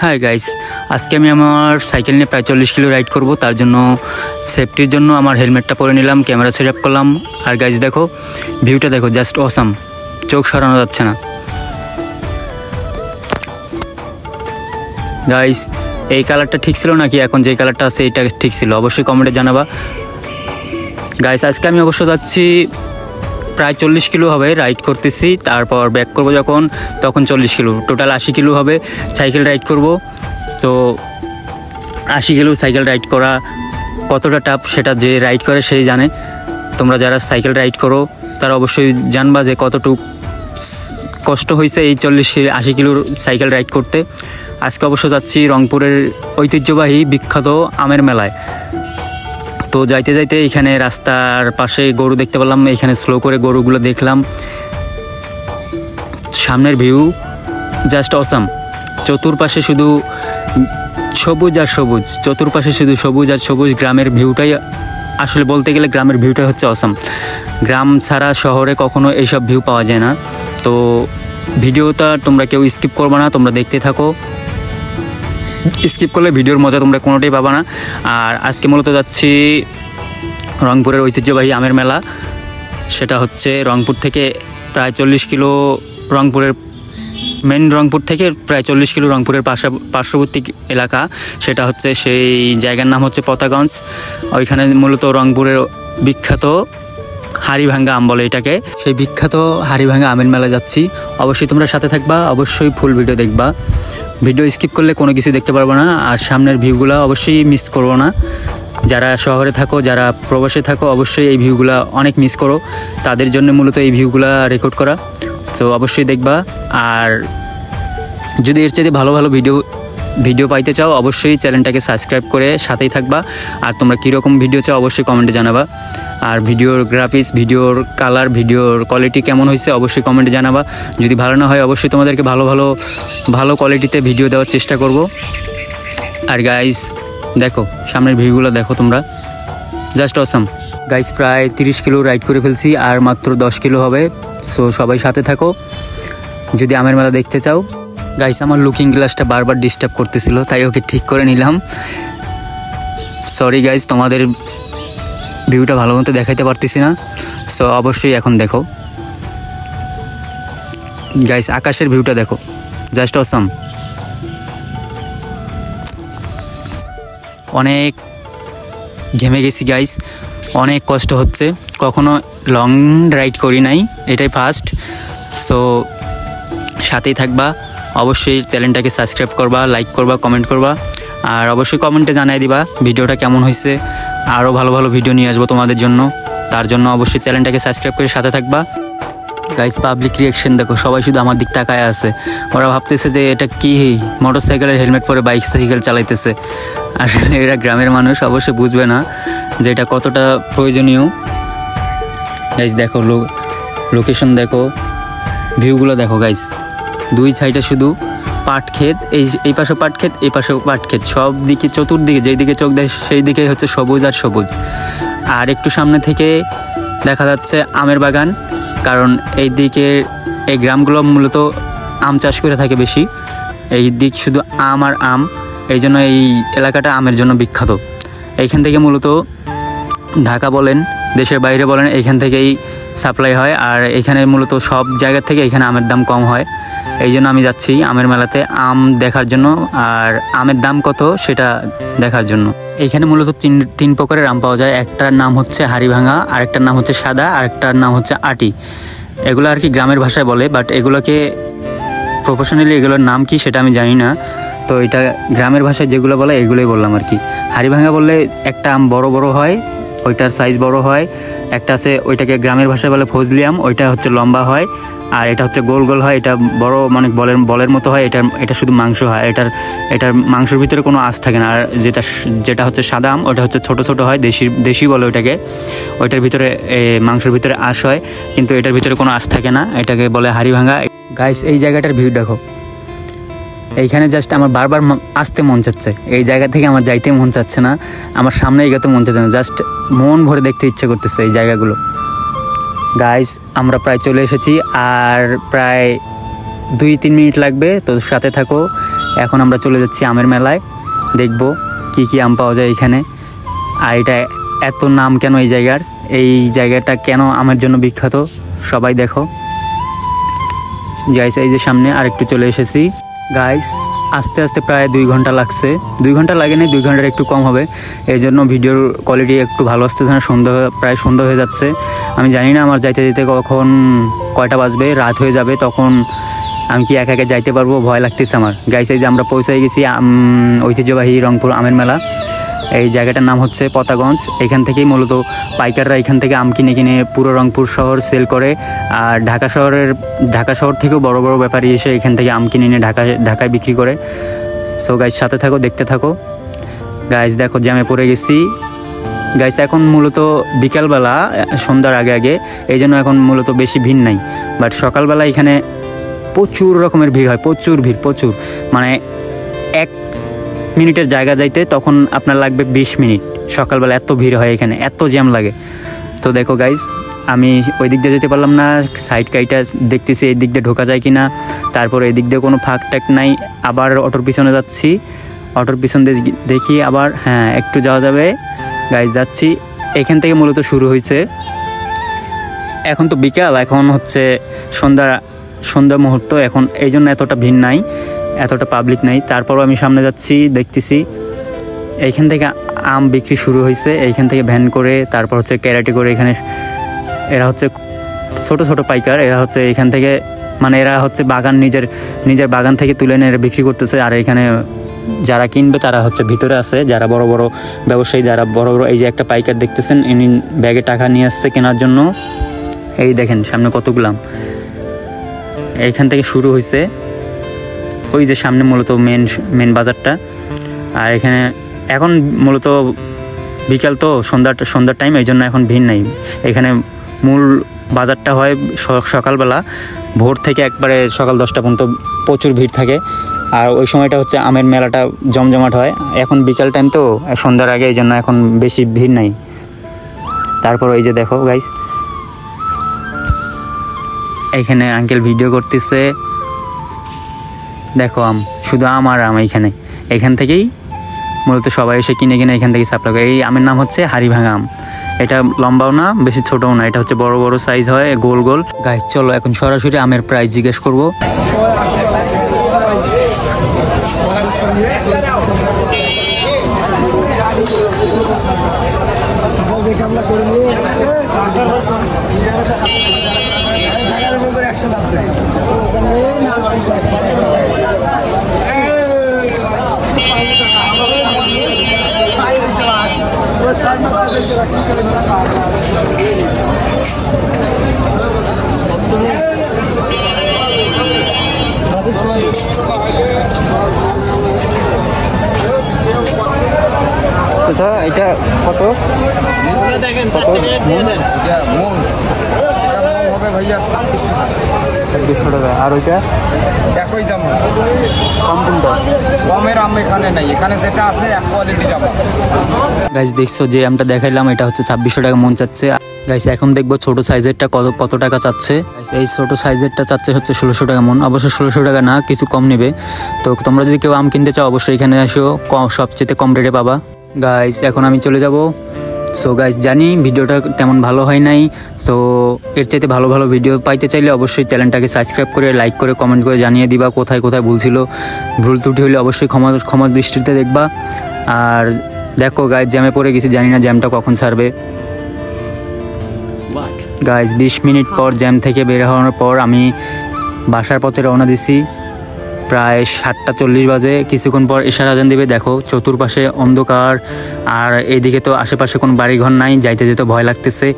Hi guys, আজকে আমি আমার সাইকেল নিয়ে প্রায় 40 কিলো রাইড করব। তার জন্য সেফটির জন্য আমার হেলমেটটা পরে নিলাম, ক্যামেরা সেট আপ করলাম। আর গাইস দেখো, ভিউটা দেখো, জাস্ট অসাম, চোখ সরানো যাচ্ছে না। গাইস, এই কালারটা ঠিক ছিল নাকি এখন যে কালারটা আছে এটা ঠিক ছিল? অবশ্যই কমেন্টে জানাবা। গাইস, আজকে আমি অবশ্য যাচ্ছি প্রায় 40 কিলো হবে, রাইড করতেছি। তারপর ব্যাক করবো তখন 40 কিলো, টোটাল 80 কিলো হবে সাইকেল রাইড করব। তো 80 কিলো সাইকেল রাইড করা কতটা টাফ সেটা যে রাইড করে সেই জানে। তোমরা যারা সাইকেল রাইড করো তারা অবশ্যই জানবা যে কতটুকু কষ্ট হয়েছে এই 40-80 কিলোর সাইকেল রাইড করতে। আজকে অবশ্য যাচ্ছি রংপুরের ঐতিহ্যবাহী বিখ্যাত আমের মেলায়। তো যাইতে যাইতে এখানে রাস্তার পাশে গরু দেখতে পেলাম, এখানে স্লো করে গরুগুলো দেখলাম। সামনের ভিউ জাস্ট অসাম, চতুর্পাশে শুধু সবুজ আর সবুজ, চতুর্পাশে শুধু সবুজ আর সবুজ। গ্রামের ভিউটাই আসলে বলতে গেলে গ্রামের ভিউটাই হচ্ছে অসাম। গ্রাম ছাড়া শহরে কখনো এইসব ভিউ পাওয়া যায় না। তো ভিডিওটা তোমরা কেউ স্কিপ করবে না, তোমরা দেখতে থাকো। স্কিপ করলে ভিডিওর মজা তোমরা কোনোটাই পাবা না। আর আজকে মূলত যাচ্ছি রংপুরের ঐতিহ্যবাহী আমের মেলা। সেটা হচ্ছে রংপুর থেকে প্রায় 40 কিলো, রংপুর থেকে প্রায় 40 কিলো রংপুরের পার্শ্ববর্তী এলাকা। সেটা হচ্ছে সেই জায়গার নাম হচ্ছে পতাগঞ্জ। ওইখানে মূলত রংপুরের বিখ্যাত হাড়িভাঙ্গা আম বলে এটাকে। সেই বিখ্যাত হাড়িভাঙ্গা আমের মেলা যাচ্ছি। অবশ্যই তোমরা সাথে থাকবা, অবশ্যই ফুল ভিডিও দেখবা। ভিডিও স্কিপ করলে কোনো কিছু দেখতে পারবো না। আর সামনের ভিউগুলো অবশ্যই মিস করবো না। যারা শহরে থাকো, যারা প্রবাসে থাকো, অবশ্যই এই ভিউগুলো অনেক মিস করো। তাদের জন্য মূলত এই ভিউগুলো রেকর্ড করা। তো অবশ্যই দেখবা। আর যদি এর চেয়ে ভালো ভালো ভিডিও পাইতে চাও, অবশ্যই চ্যানেলটাকে সাবস্ক্রাইব করে সাথেই থাকবা। আর তোমরা কীরকম ভিডিও চাও অবশ্যই কমেন্টে জানাবা। আর ভিডিওর গ্রাফিক্স, ভিডিওর কালার, ভিডিওর কোয়ালিটি কেমন হয়েছে অবশ্যই কমেন্টে জানাবা। যদি ভালো না হয় অবশ্যই তোমাদেরকে ভালো কোয়ালিটিতে ভিডিও দেওয়ার চেষ্টা করব। আর গাইস দেখো, সামনের ভিউগুলো দেখো তোমরা, জাস্ট অসাম। গাইস, প্রায় 30 কিলো রাইড করে ফেলছি, আর মাত্র 10 কিলো হবে। সো সবাই সাথে থাকো যদি আমের মেলা দেখতে চাও। গাইস, আমার লুকিং গ্লাসটা বারবার ডিস্টার্ব করতেছিল, তাই ওকে ঠিক করে নিলাম। সরি গাইস, তোমাদের ভিউটা ভালো মতো দেখাইতে পারতেছি না। সো অবশ্যই এখন দেখো গাইস, আকাশের ভিউটা দেখো, জাস্ট অসাম। অনেক ঘেমে গেছি গাইস, অনেক কষ্ট হচ্ছে। কখনো লং রাইড করি নাই, এটাই ফার্স্ট। সো সাথেই থাকবা, অবশ্যই চ্যানেলটাকে সাবস্ক্রাইব করবা, লাইক করবা, কমেন্ট করবা। আর অবশ্যই কমেন্টে জানাই দিবা ভিডিওটা কেমন হয়েছে। আরও ভালো ভালো ভিডিও নিয়ে আসবো তোমাদের জন্য। তার জন্য অবশ্যই চ্যানেলটাকে সাবস্ক্রাইব করে সাথে থাকবা। গাইস, পাবলিক রিয়াকশন দেখো, সবাই শুধু আমার দিক তাকায় আছে। ওরা ভাবতেছে যে এটা কি মোটর সাইকেলের হেলমেট পরে সাইকেল চালাইতেছে। আসলে এরা গ্রামের মানুষ, অবশ্যই বুঝবে না যে এটা কতটা প্রয়োজনীয়। গাইস দেখো, লোকেশন দেখো, ভিউগুলো দেখো গাইস। দুই সাইডে শুধু পাট ক্ষেত, এই পাশে পাট ক্ষেত, এই পাশেও পাট ক্ষেত। সব দিকে, চতুর্দিকে যেই দিকে চোখ দেয় সেই দিকে হচ্ছে সবুজ আর সবুজ। আর একটু সামনে থেকে দেখা যাচ্ছে আমের বাগান, কারণ এই দিকে এই গ্রামগুলো মূলত আম চাষ করে থাকে বেশি। এই দিক শুধু আম আর আম, এই জন্য এই এলাকাটা আমের জন্য বিখ্যাত। এইখান থেকে মূলত ঢাকা বলেন, দেশের বাইরে বলেন, এইখান থেকেই সাপ্লাই হয়। আর এখানে মূলত সব জায়গা থেকে এখানে আমের দাম কম হয়। এই জন্য আমি যাচ্ছি আমের মেলাতে আম দেখার জন্য, আর আমের দাম কত সেটা দেখার জন্য। এইখানে মূলত তিন প্রকারের আম পাওয়া যায়। একটার নাম হচ্ছে হাড়িভাঙা, আরেকটার নাম হচ্ছে সাদা, আরেকটার নাম হচ্ছে আটি। এগুলো আর কি গ্রামের ভাষায় বলে, বাট এগুলোকে প্রফেশনালি এগুলোর নাম কি সেটা আমি জানি না। তো এটা গ্রামের ভাষায় যেগুলো বলে এগুলোই বললাম আর কি। হাড়িভাঙা বললে একটা আম বড় বড় হয়, ওইটার সাইজ বড় হয়। একটা আছে, ওইটাকে গ্রামের ভাষায় বলে ফজলি আম, ওইটা হচ্ছে লম্বা হয়। আর এটা হচ্ছে গোল গোল হয়, এটা বড় মানে বলের মতো হয়। এটা শুধু মাংস হয়, এটার মাংসের ভিতরে কোনো আঁশ থাকে না। আর যেটা হচ্ছে সাদা আম, ওটা হচ্ছে ছোট ছোট হয়, দেশি বলে ওইটাকে। ওইটার ভিতরে মাংসের ভিতরে আঁশ হয়, কিন্তু এটার ভিতরে কোনো আঁশ থাকে না, এটাকে বলে হাড়িভাঙা। গাইস, এই জায়গাটার ভিউ দেখো। এইখানে জাস্ট আমার বারবার আসতে মন চাচ্ছে, এই জায়গা থেকে আমার যাইতে মন চাচ্ছে না, আমার সামনে এগোতে মন চাচ্ছে না, জাস্ট মন ভরে দেখতে ইচ্ছে করতেছে এই জায়গাগুলো। গাইস, আমরা প্রায় চলে এসেছি, আর প্রায় 2-3 মিনিট লাগবে। তো সাথে থাকো, এখন আমরা চলে যাচ্ছি আমের মেলায়, দেখব কি কি আম পাওয়া যায় এখানে। আর এটা এত নাম কেন এই জায়গাটা কেন আমের জন্য বিখ্যাত সবাই দেখো গাইস। এই যে সামনে আর একটু চলে এসেছি গাইস। আস্তে আস্তে প্রায় 2 ঘন্টা লাগছে, 2 ঘন্টা লাগেনি, 2 ঘন্টার একটু কম হবে। এই জন্য ভিডিওর কোয়ালিটি একটু ভালো আসতেছে না, প্রায় সন্ধ্যা হয়ে যাচ্ছে। আমি জানি না আমার যাইতে যেতে কখন কয়টা বাজবে, রাত হয়ে যাবে, তখন আমি কি একা একা যাইতে পারবো, ভয় লাগতেছে আমার গাইস। এই যে আমরা পৌঁছে গেছি ঐতিহ্যবাহী রংপুর আমের মেলা। এই জায়গাটার নাম হচ্ছে পতাগঞ্জ। এখান থেকেই মূলত পাইকাররা এখান থেকে আম কিনে পুরো রংপুর শহর সেল করে। আর ঢাকা শহর থেকেও বড় বড় ব্যাপারী এসে এখান থেকে আম কিনে নিয়ে ঢাকায় বিক্রি করে। সো গাইস সাথে থাকো, দেখতে থাকো গাইস। দেখো জ্যামে পড়ে গেছি গাইস। এখন মূলত বিকালবেলা, সন্ধ্যার আগে এই জন্য এখন মূলত বেশি ভিড় নাই। বাট সকালবেলা এখানে প্রচুর রকমের ভিড় হয়, প্রচুর মানে 1 মিনিটের জায়গা যাইতে তখন আপনার লাগবে 20 মিনিট। সকালবেলা এত ভিড় হয় এখানে, এত জ্যাম লাগে। তো দেখো গাইস, আমি ওই দিক দিয়ে যেতে পারলাম না, সাইড কাইটা দেখতেছি এই দিক দিয়ে ঢোকা যায় কিনা। তারপর এই দিক দিয়ে কোনো ফাঁক ট্যাক নাই, আবার অটোর পিছনে যাচ্ছি। অটোর পিছন দিয়ে দেখি আবার, হ্যাঁ একটু যাওয়া যাবে গাইস, যাচ্ছি। এখান থেকে মূলত শুরু হয়েছে। এখন তো বিকাল, এখন হচ্ছে সন্ধ্যা মুহূর্ত এখন, এই জন্য এতটা ভিড় নাই, এতটা পাবলিক নাই। তারপরও আমি সামনে যাচ্ছি, দেখতেছি এইখান থেকে আম বিক্রি শুরু হয়েছে। এইখান থেকে ভ্যান করে, তারপর হচ্ছে ক্যারেটে করে। এখানে এরা হচ্ছে ছোট পাইকার, এরা হচ্ছে এখান থেকে, মানে এরা হচ্ছে বাগান, নিজের বাগান থেকে তুলে এনে বিক্রি করতেছে। আর এখানে যারা কিনবে তারা হচ্ছে ভিতরে আছে, যারা বড় বড় ব্যবসায়ী, যারা বড় এই যে একটা পাইকার দেখতেছেন, ইনি ব্যাগে টাকা নিয়ে আসছে কেনার জন্য। এই দেখেন সামনে কতগুলো আম। এইখান থেকে শুরু হয়েছে, ওই যে সামনে মূলত মেন বাজারটা। আর এখানে এখন মূলত বিকাল তো, সন্ধ্যার টাইম, এই জন্য এখন ভিড় নাই। এখানে মূল বাজারটা হয় সকালবেলা, ভোর থেকে একবারে সকাল 10টা পর্যন্ত প্রচুর ভিড় থাকে। আর ওই সময়টা হচ্ছে আমের মেলাটা জমজমাট হয়। এখন বিকাল টাইম তো, সন্ধ্যার আগে, এই জন্য এখন বেশি ভিড় নাই। তারপর এই যে দেখো গাইস, এখানে আঙ্কেল ভিডিও করতেছে, দেখো আম, শুধু আম আর আম। এখান থেকেই মূলত সবাই এসে কিনে এখান থেকে সাপ্লাই করে। এই আমের নাম হচ্ছে হাড়িভাঙা আম। এটা লম্বাও না, বেশি ছোটও না, এটা হচ্ছে বড় সাইজ হয়, গোল। গাইস চলো এখন সরাসরি আমের প্রাইস জিজ্ঞেস করবো। আচ্ছা এটা কত? দেখেন 4 দিয়ে দেন। এটা মন হবে ভাইয়া 2600 টাকা। আর ওইটা একই দাম, কম কোনটা? কমের আম এখানে নাই, এখানে যেটা আছে এক কোয়ালিটির আম আছে। গাইস দেখছো যে আমটা দেখাইলাম, এটা হচ্ছে 2600 টাকা মন চাচ্ছে। গাইস এখন দেখবো ছোট সাইজেরটা কত টাকা চাচ্ছে। এই ছোট সাইজেরটা চাচ্ছে হচ্ছে 1600 টাকা মন। অবশ্য 1600 টাকা না, কিছু কম নেবে। তো তোমরা যদি কেউ আম কিনতে চাও অবশ্যই এখানে আসো, সবচেয়ে কম রেটে পাবা। গাইস এখন আমি চলে যাব। সো গাইস জানি ভিডিওটা তেমন ভালো হয় নাই। সো এর চাইতে ভালো ভিডিও পাইতে চাইলে অবশ্যই চ্যানেলটাকে সাবস্ক্রাইব করে, লাইক করে, কমেন্ট করে জানিয়ে দিবা কোথায় ভুল ছিল। ভুল ত্রুটি হলে অবশ্যই ক্ষমা দৃষ্টিতে দেখবা। আর দেখো গাইস জ্যামে পড়ে গেছি, জানি না জ্যামটা কখন ছাড়বে। গাইস 20 মিনিট পর জ্যাম থেকে বের হওয়ার পর আমি বাসার পথে রওনা দিছি। প্রায় 7:40 বাজে। কিছুক্ষণ পর এশার আজান দিবে। দেখো চতুর্পাশে অন্ধকার, আর এইদিকে তো আশেপাশে কোনো বাড়িঘর নাই, যাইতে যেতে ভয় লাগতেছে।